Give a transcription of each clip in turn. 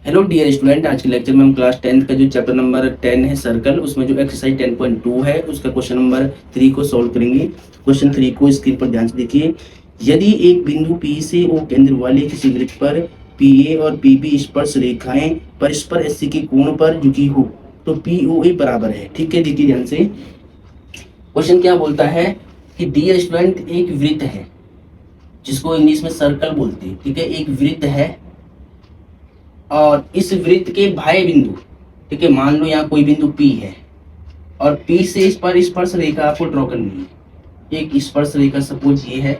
Hello dear student, आज के lecture में हम क्लास 10th का जो चैप्टर नंबर 10 है सर्कल, उसमें जो एक्सरसाइज 10.2 है उसका क्वेश्चन नंबर 3 को सॉल्व करेंगे। क्वेश्चन 3 को स्क्रीन पर ध्यान से देखिए। यदि एक बिंदु P से O केंद्र वाले किसी वृत्त पर PA और PB स्पर्श रेखाएं परस्पर एससी के कोण पर झुकी हो तो POA बराबर है। ठीक है, देखिए ध्यान से। क्वेश्चन क्या बोलता है कि डियर स्टूडेंट, एक वृत्त है जिसको इंग्लिश में सर्कल बोलते हैं। ठीक है, एक वृत्त है और इस वृत्त के बाह्य बिंदु, ठीक है, मान लो यहाँ कोई बिंदु P है और P से इस पर स्पर्श रेखा आपको ड्रॉ करनी है। एक स्पर्श रेखा सपोज ये है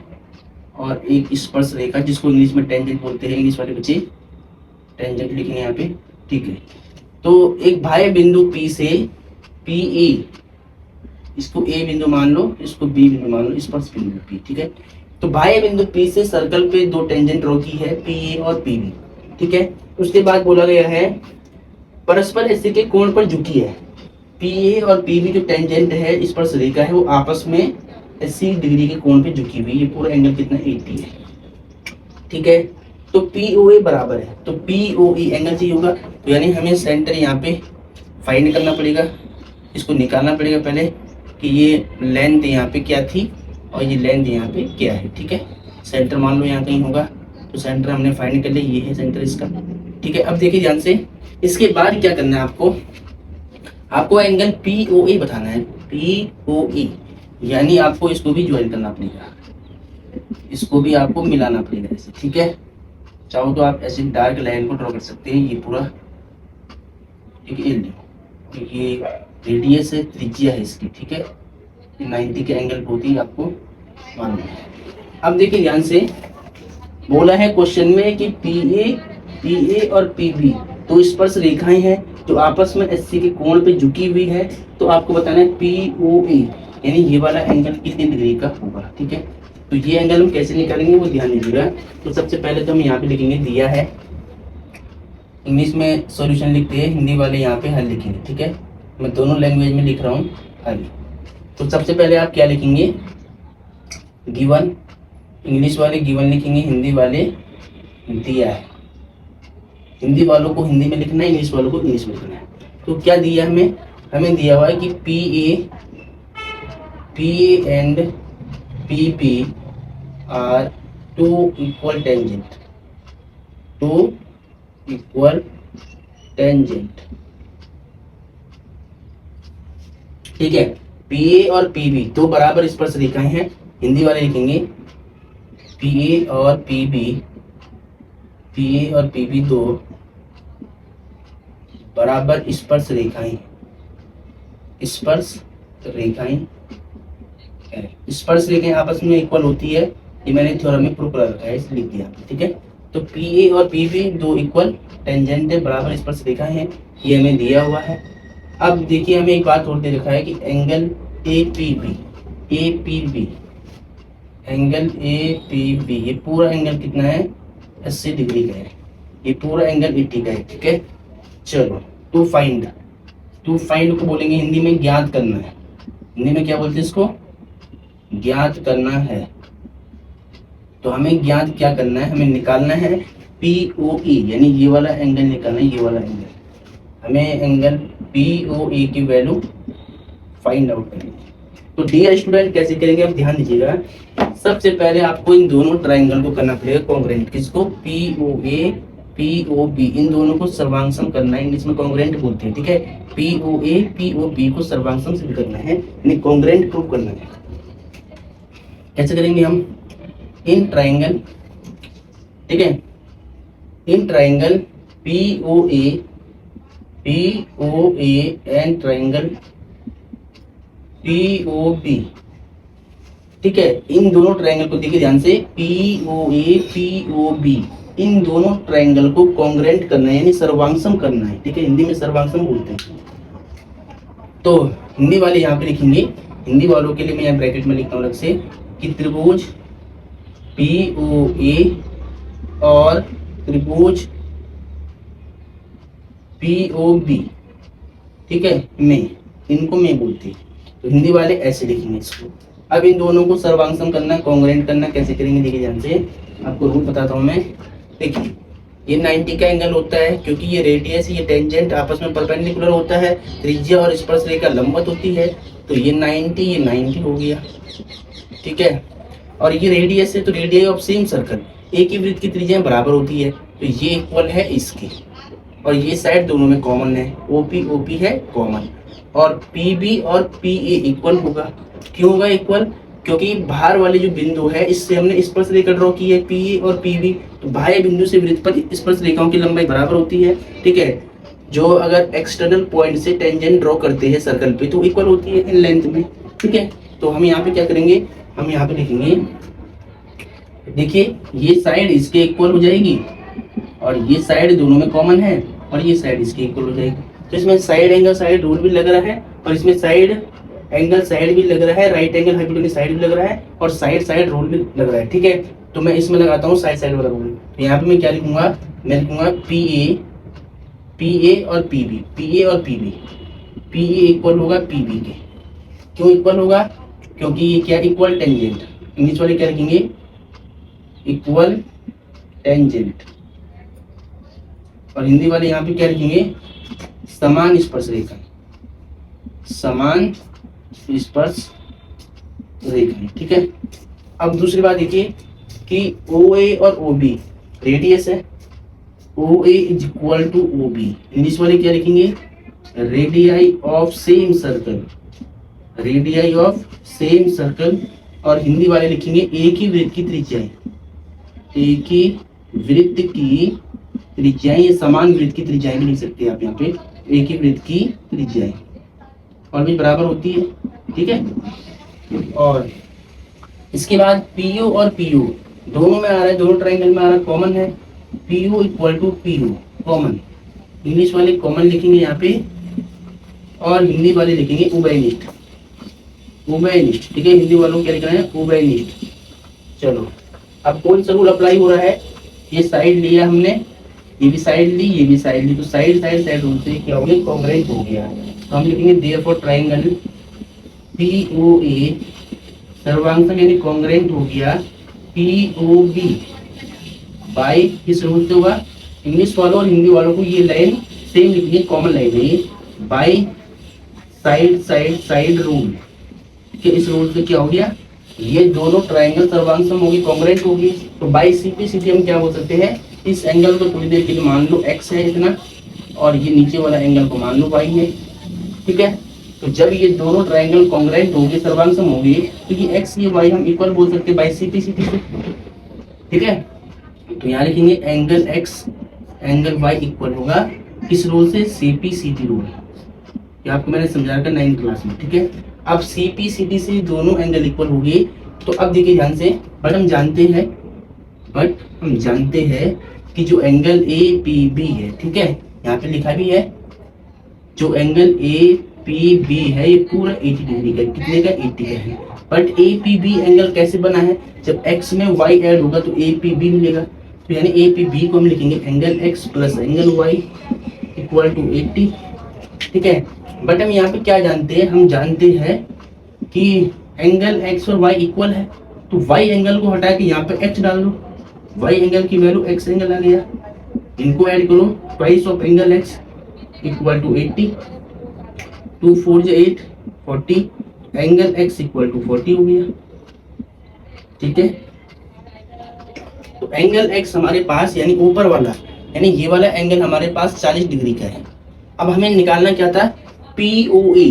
और एक स्पर्श रेखा जिसको इंग्लिश में टेंजेंट बोलते हैं। इंग्लिश वाले बच्चे टेंजेंट लिखेंगे यहाँ पे। ठीक है, तो एक बाह्य बिंदु P से PA, इसको A बिंदु मान लो, इसको B बिंदु मान लो, स्पर्श बिंदु P। ठीक है, तो बाह्य बिंदु P से सर्कल पे दो टेंजेंट ड्रॉ की है, PA और PB। ठीक है, उसके बाद बोला गया है परस्पर एससी के कोण पर झुकी है। PA और PB जो टेंजेंट है, स्पर्श रेखा है, वो आपस में 80 डिग्री के कोण पे झुकी हुई। ये पूरा एंगल कितना 80 है। ठीक है, तो POA बराबर है, तो POE एंगल चाहिए होगा, तो यानी हमें सेंटर यहाँ पे फाइंड करना पड़ेगा। इसको निकालना पड़ेगा पहले कि ये लेंथ यहाँ पे क्या थी और ये लेंथ यहाँ पे क्या है। ठीक है, सेंटर मान लो यहाँ कहीं होगा, तो सेंटर हमने फाइंड कर लिया, ये है सेंटर इसका। ठीक है, अब देखिए ध्यान से, इसके बाद क्या करना है आपको एंगल POA बताना है। POA यानी आपको इसको भी ज्वाइन करना पड़ेगा, इसको भी आपको मिलाना पड़ेगा ऐसे। ठीक है, चाहो तो आप ऐसे डार्क लाइन को ड्रॉ कर सकते हैं, ये पूरा। ठीक है, ये रेडियस है, त्रिज्या है इसकी। ठीक है, 90 के एंगल होती है, आपको मालूम है। अब देखिए ध्यान से, बोला है क्वेश्चन में कि PA और PB तो स्पर्श रेखाएं हैं जो आपस में 80 के कोण पे झुकी हुई है, तो आपको बताना है POA यानी ये वाला एंगल कितने डिग्री का होगा। ठीक है, तो ये एंगल हम कैसे निकालेंगे वो ध्यान दीजिएगा। तो सबसे पहले तो हम यहाँ पे लिखेंगे, दिया है इंग्लिश में सॉल्यूशन लिखते हैं, हिंदी वाले यहाँ पे हल लिखेंगे। ठीक है, मैं दोनों लैंग्वेज में लिख रहा हूँ हल। तो सबसे पहले आप क्या लिखेंगे, गिवन। इंग्लिश वाले गिवन लिखेंगे, हिंदी वाले दिया है। हिंदी वालों को हिंदी में लिखना है, इंग्लिश वालों को इंग्लिश में लिखना है। तो क्या दिया हमें दिया हुआ है कि PA and PB are two equal tangent. ठीक है, PA और PB दो बराबर स्पर्श रेखाएं हैं। हिंदी वाले लिखेंगे PA और PB दो बराबर स्पर्श रेखाएं। स्पर्श रेखाएं आपस में इक्वल होती है, ये मैंने थ्योरम में प्रूव कर रखा है, इसलिए लिख दिया। ठीक है, तो PA और PB दो इक्वल टेंजेंट है, बराबर स्पर्श रेखाएं हैं, ये हमें दिया हुआ है। अब देखिए हमें एक बात और दे रखा है कि एंगल APB ये पूरा एंगल कितना है 80 डिग्री का है, ये पूरा एंगल 80 का है। ठीक है, चलो टू फाइंड को बोलेंगे हिंदी में ज्ञात करना है। हिंदी में क्या बोलते हैं इसको, ज्ञात करना है। तो हमें ज्ञात क्या करना है, हमें निकालना है POE यानी ये वाला एंगल निकालना है, ये वाला एंगल। हमें एंगल POE की वैल्यू फाइंड आउट करनी है। तो डियर स्टूडेंट कैसे करेंगे, आप ध्यान दीजिएगा। सबसे पहले आपको इन दोनों ट्राइंगल को करना पड़ेगा कॉन्ग्रुएंट। किसको, POA POB, इन दोनों को सर्वांगसम करना है, इंग्लिश में कॉन्ग्रुएंट बोलते हैं। ठीक है, POA POB को सर्वांगसम सिद्ध करना है, यानी कॉन्ग्रुएंट प्रूव करना है। कैसे करेंगे हम, इन ट्राइंगल, ठीक है, in triangle POA and triangle POB। ठीक है, इन दोनों ट्रायंगल को देखिए ध्यान से, POA POB इन दोनों ट्रायंगल को कॉन्ग्रुएंट करना है, यानी सर्वांगसम करना है। ठीक है, हिंदी में सर्वांगसम बोलते हैं। तो हिंदी वाले यहाँ पे लिखेंगे, हिंदी वालों के लिए मैं यहाँ ब्रैकेट में लिखता हूँ अलग से कि त्रिभुज POA और त्रिभुज POB, ठीक है, इनको मैं बोलती, तो हिंदी वाले ऐसे लिखेंगे इसको। अब इन दोनों को सर्वांगसम करना है, कॉन्ग्रुएंट करना, कैसे करेंगे देखिए ध्यान से, आपको रूल बताता हूं मैं। देखिए ये 90 का एंगल होता है क्योंकि ये रेडियस ये टेंजेंट आपस में परपेंडिकुलर होता है, त्रिज्या और स्पर्श रेखा लंबवत होती है, तो ये 90 हो गया, ठीक है। और ये रेडियस है तो रेडियस ऑफ सेम सर्कल, एक ही वृत्त की त्रिज्या बराबर होती है, तो ये इक्वल है इसकी, और ये साइड दोनों में कॉमन है, ओपी ओपी है कॉमन, और पीबी और पीए इक्वल होगा। क्यों होगा इक्वल? क्योंकि बाहर वाले जो बिंदु है इससे हमने स्पर्श रेखा ड्रॉ की है पीए और पीबी, तो बाह्य बिंदु से वृत्त पर स्पर्श रेखाओं की लंबाई बराबर होती है, ठीक है। जो अगर एक्सटर्नल पॉइंट से टेंजेंट ड्रॉ करते हैं सर्कल पे तो इक्वल होती है इन लेंथ में, ठीक है। तो हम यहाँ पे क्या करेंगे, हम यहाँ पे लिखेंगे, देखिए ये साइड इसके इक्वल हो जाएगी और ये साइड दोनों में कॉमन है और ये साइड इसके इक्वल हो जाएगी। तो इसमें साइड एंगल साइड रूल भी लग रहा है और इसमें साइड एंगल साइड भी लग रहा है, राइट एंगल हाइपोटेन्यूज साइड भी लग रहा है और साइड साइड रूल भी लग रहा है, ठीक है। तो मैं इसमें लगाता हूँ साइड साइड वाला रूल। तो यहाँ पे मैं क्या लिखूंगा, मैं लिखूंगा पी ए और P B, P A equal होगा पी बी के। क्यों इक्वल होगा? क्योंकि ये क्या इक्वल टेंजेंट, इंग्लिश वाले क्या लिखेंगे, इक्वल टेंजेंट, और हिंदी वाले यहाँ पे क्या लिखेंगे, समान स्पर्श रेखा, समान स्पर्श रेखा, ठीक है। अब दूसरी बात देखिए कि ओ ए और ओ बी रेडियस है, O A is equal to O B, English वाले क्या लिखेंगे, radii of same circle, radii of same circle, और हिंदी वाले लिखेंगे एक ही वृत्त की त्रिज्याएं, एक ही वृत्त की त्रिज्याएं, ये समान वृत्त की त्रिज्याएं भी लिख सकते हैं आप यहाँ पे, एक ही वृत्त की त्रिज्याएं और भी बराबर होती है, ठीक है। और इसके बाद पीयू और पीयू दोनों में आ रहा है, दोनों ट्रायंगल में आ रहा है, कॉमन है, PU equal to PU common, English वाले कॉमन लिखेंगे यहाँ पे और हिंदी वाले लिखेंगे उभयनिष्ठ, उभयनिष्ठ, ठीक है। हिंदी वालों क्या लिखना है, उभयनिष्ठ। चलो अब कौन सा रूल अप्लाई हो रहा है, ये साइड लिया हमने, ये भी साइड ली, ये भी साइड ली, तो साइड साइड साइड रूल से क्या हो गया, कॉन्ग्रुएंट हो गया। तो हम लिखेंगे देयरफॉर ट्रायंगल पीओए सर्वांगसम यानी कॉन्ग्रुएंट हो गया पीओबी बाय, किस रूल से होगा, इंग्लिश वालों और हिंदी वालों को ये लाइन सेम लिखनी है, कॉमन लाइन है ये, by side side side rule के, इस रूल से क्या हो गया, ये दोनों ट्रायंगल सर्वांगसम होगी, कॉन्ग्रुएंट होगी। तो बाय सीपी हम क्या बोल सकते हैं, इस एंगल को थोड़ी देर के लिए मान लो x है इतना, और ये नीचे वाला एंगल को मान लो y है, ठीक है। तो जब ये दोनों ट्रायंगल कॉन्ग्रुएंट होंगे, सर्वांगसम होंगे, तो ये x ये y हम इक्वल बोल सकते हैं बाय सीपी से, ठीक है। तो यहाँ लिखेंगे angle x angle y equal होगा किस रूल से, सीपी रूल, ये आपको मैंने समझा रखा 9th क्लास में, ठीक है। अब सीपी से दोनों एंगल इक्वल हो गए, तो अब देखिए ध्यान से, बट हम जानते हैं कि जो एंगल ए पी बी है, ठीक है, यहाँ पे लिखा भी है, जो एंगल ए पी बी है ये पूरा 80 डिग्री का, कितने का, 80 का है। But A P B angle कैसे बना है, जब x में y ऐड होगा तो ए पी बी मिलेगा, तो यानी ए पी बी को हम लिखेंगे angle x plus angle y equal to 80, ठीक है। बट हम यहाँ पे क्या जानते हैं, हम जानते हैं कि एंगल x और y इक्वल है, तो y एंगल को हटा के यहाँ पे h डाल दो, y एंगल की वैल्यू x एंगल आ गया, इनको ऐड करो, twice of angle x equal to 80, 2 4 8 40, angle x equal to 40 हो गया, ठीक है। तो एंगल x हमारे पास यानी ऊपर वाला, यानी ये वाला एंगल हमारे पास 40 डिग्री का है। अब हमें निकालना क्या था, POA,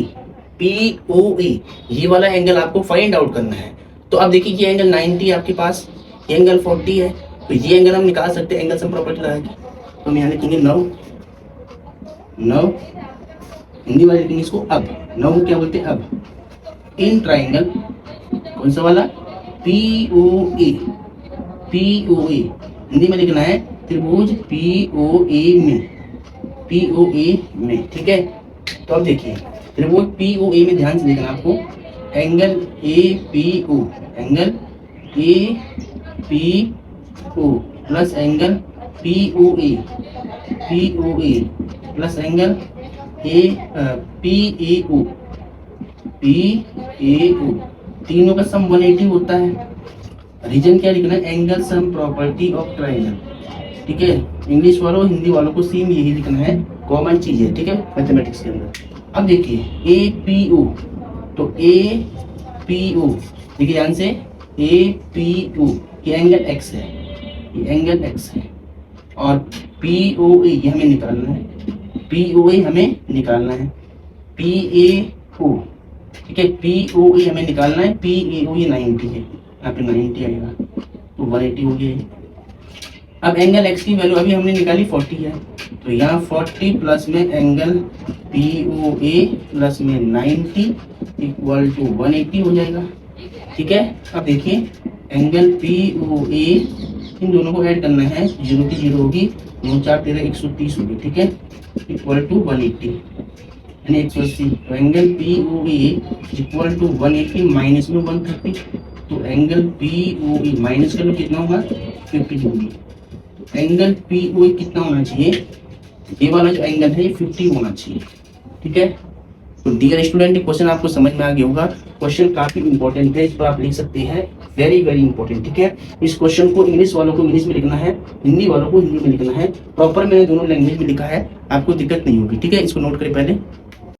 ये वाला एंगल आपको फाइंड आउट करना है। तो अब देखिए ये एंगल 90 आपके पास, ये एंगल 40 है, तो ये एंगल हम निकाल सकते हैं, एंगल सम प्रॉपर्टी लगाएंगे। तो हम यहाँ लिखेंगे नव, हिंदी वाले लिखेंगे इसको अब, नव क्या बोलते हैं अब, इन ट्राइंगल, कौन सा वाला, POA, हिंदी में लिखना है त्रिभुज POA में, ठीक है। तो अब देखिए त्रिभुज POA में ध्यान से देखना आपको, angle APO, angle APO plus angle POA plus angle PAO, तीनों का सम 180 होता है। रीजन क्या लिखना है, angle sum property of triangle, ठीक है। इंग्लिश वालों हिंदी वालों को सेम यही लिखना है, कॉमन चीज है, ठीक है, मैथमेटिक्स के अंदर। अब देखिए ए पी ओ, तो ए पी ओ देखिए ध्यान से, ए पी ओ ये एंगल एक्स है, ये एंगल एक्स है, और पी ओ ए ये हमें निकालना है, पी ओ ए हमें निकालना है, पी ए ओ, ठीक है, पी ओ ए हमें निकालना है, पी ए ओ ये 90 है, यहाँ पे 90 आएगा, तो 180 हो गया है। अब एंगल एक्स की वैल्यू अभी हमने निकाली 40 है, तो यहाँ 40 प्लस में एंगल पी ओ ए प्लस में 90 इक्वल टू 180 हो जाएगा, ठीक है। अब देखिए एंगल पी ओ ए, इन दोनों को ऐड करना है, 0 की 0 होगी, 9 4 13 130 होगी, ठीक है, इक्वल टू 180 यानी 180। तो angle P O A equal to 180 minus में 130, तो angle P O A minus कर लो कितना होगा 50 degree. Angle P O A कितना होना चाहिए, ये वाला जो एंगल है ये 50 होना चाहिए, ठीक है। तो डियर स्टूडेंट क्वेश्चन आपको समझ में आ गया होगा, क्वेश्चन काफी इंपॉर्टेंट है, इस पर आप लिख सकते हैं, वेरी वेरी इंपॉर्टेंट, ठीक है। इस क्वेश्चन को इंग्लिश वालों को इंग्लिश में लिखना है, हिंदी वालों को हिंदी में लिखना है, प्रॉपर मैंने दोनों लैंग्वेज में लिखा है, आपको दिक्कत नहीं होगी, ठीक है। इसको नोट करें पहले।